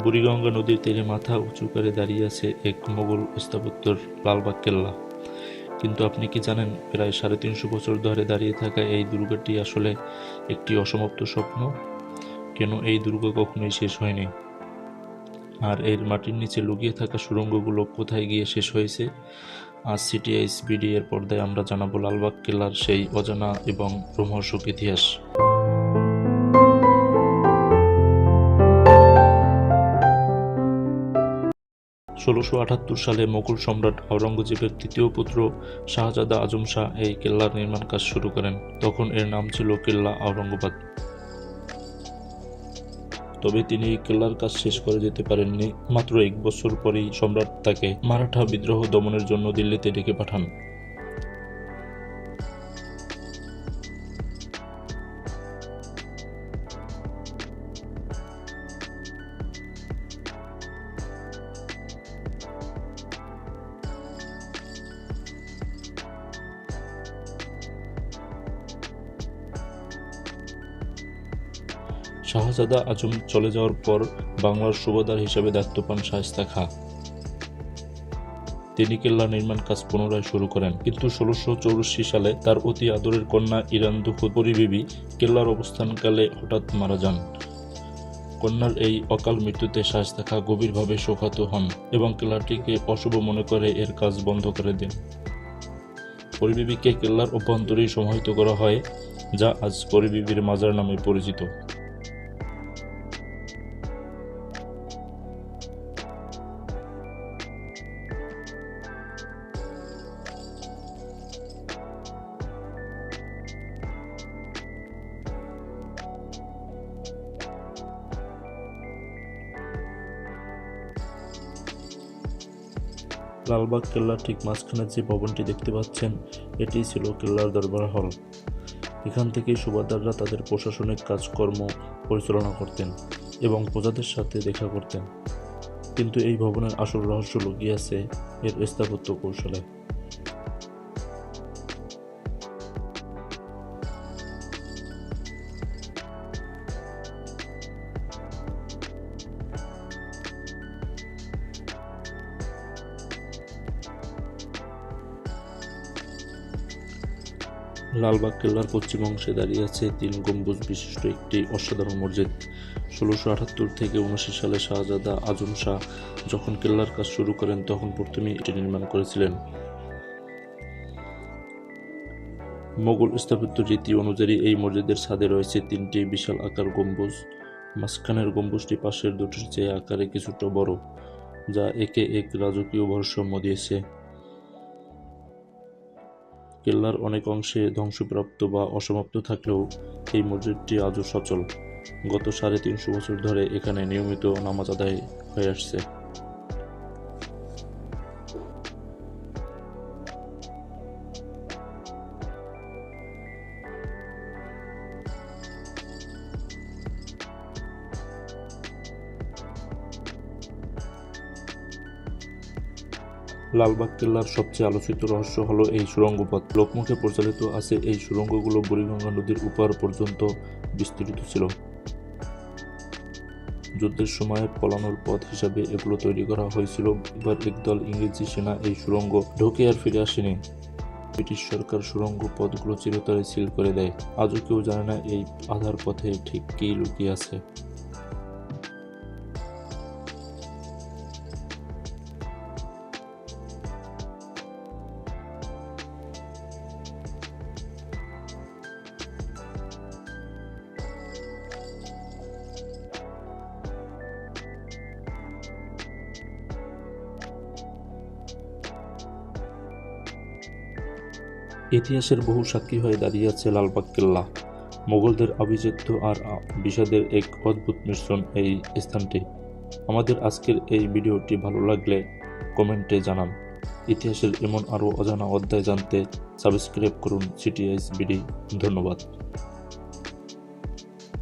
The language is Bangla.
বুড়িগঙ্গা নদীর তীরে মাথা উঁচু করে দাঁড়িয়ে আছে এক মোগল স্থাপত্যের লালবাগ কেল্লা। কিন্তু আপনি কি জানেন, প্রায় 350 বছর ধরে দাঁড়িয়ে থাকা এই দুর্গটি আসলে একটি অসমাপ্ত স্বপ্ন? কেন এই দুর্গ কখনোই শেষ হয়নি? আর এর মাটির নিচে লুকিয়ে থাকা সুড়ঙ্গগুলো কোথায় গিয়ে শেষ হয়েছে? আজ সিটিএইচ বিডি এর পর্দায় আমরা জানাবো লালবাগ কেল্লার সেই অজানা এবং রোমহর্ষক ইতিহাস। 1678 সালে মোগল সম্রাট আওরঙ্গজেবের তৃতীয় পুত্র শাহজাদা আজম শাহ এই কেল্লার নির্মাণ কাজ শুরু করেন। তখন এর নাম ছিল কেল্লা আওরঙ্গাবাদ। তবে তিনি এই কেল্লার কাজ শেষ করে যেতে পারেননি। মাত্র 1 বছর পরেই সম্রাট তাকে মারাঠা বিদ্রোহ দমনের জন্য দিল্লিতে ডেকে পাঠান। শাহজাদা আজম চলে যাওয়ার পর বাংলার সুবাদার হিসেবে দায়িত্ব পান শায়েস্তা খাঁ। তিনি কেল্লা নির্মাণ কাজ পুনরায় শুরু করেন, কিন্তু 1684 সালে তার অতি আদরের কন্যা ইরান দুখু পরিবিবি কেল্লার অবস্থানকালে হঠাৎ মারা যান। কন্যার এই অকাল মৃত্যুতে শায়েস্তা খাঁ গভীরভাবে শোকাহত হন এবং কেল্লাটিকে অশুভ মনে করে এর কাজ বন্ধ করে দেন। পরিবিবিকে কেল্লার অভ্যন্তরেই সমাহিত করা হয়, যা আজ পরিবিবির মাজার নামে পরিচিত। লালবাগ কেল্লার ঠিক মাঝখানে যে ভবনটি দেখতে পাচ্ছেন, এটি ছিল কেল্লার দরবার হল। এখান থেকেই সুবাদাররা তাদের প্রশাসনিক কাজকর্ম পরিচালনা করতেন এবং প্রজাদের সাথে দেখা করতেন। কিন্তু এই ভবনের আসল রহস্য লুকিয়ে আছে এর স্থাপত্য কৌশলে। লালবাগ কেল্লার পশ্চিম অংশে দাঁড়িয়ে আছে 3 গম্বুজ বিশিষ্ট একটি অসাধারণ মসজিদ। 1678 থেকে 79 সালে শাহজাদা আজম শাহ যখন কেল্লার কাজ শুরু করেন, তখন প্রথমেই এটি নির্মাণ করেছিলেন। মোগল স্থাপত্য রীতি অনুযায়ী এই মসজিদের ছাদে রয়েছে 3টি বিশাল আকার গম্বুজ। মাঝখানের গম্বুজটি পাশের দুটির চেয়ে আকারে কিছুটা বড়, যা একে এক রাজকীয় ভারসাম্য দিয়েছে। কেল্লার অনেক অংশে ধ্বংসপ্রাপ্ত বা অসমাপ্ত থাকলেও এই মসজিদটি আজও সচল। গত 350 বছর ধরে এখানে নিয়মিত নামাজ আদায় হয়ে আসছে। লালবাগ কেল্লার সবচেয়ে আলোচিত রহস্য হলো এই সুড়ঙ্গ পথ। লোকমুখে প্রচলিত আছে এই সুড়ঙ্গগুলো বুড়িগঙ্গা নদীর উপার পর্যন্ত বিস্তৃত ছিল। যুদ্ধের সময় পলানোর পথ হিসাবে এগুলো তৈরি করা হয়েছিল। এবার একদল ইংরেজি সেনা এই সুড়ঙ্গ ঢুকে আর ফিরে আসেনি। ব্রিটিশ সরকার সুড়ঙ্গ পথগুলো চিরতরে সিল করে দেয়। আজও কেউ জানে না এই আধার পথে ঠিক কী লুকিয়ে আছে। ইতিহাসের বহু সাক্ষী হয়ে দাঁড়িয়ে আছে লালবাগ কেল্লা। মোগলদের আভিজাত্য আর বিষাদের এক অদ্ভুত মিশ্রণ এই স্থানটি। আমাদের আজকের এই ভিডিওটি ভালো লাগলে কমেন্টে জানান। ইতিহাসের এমন আরও অজানা অধ্যায় জানতে সাবস্ক্রাইব করুন সিটিএইচ বিডি। ধন্যবাদ।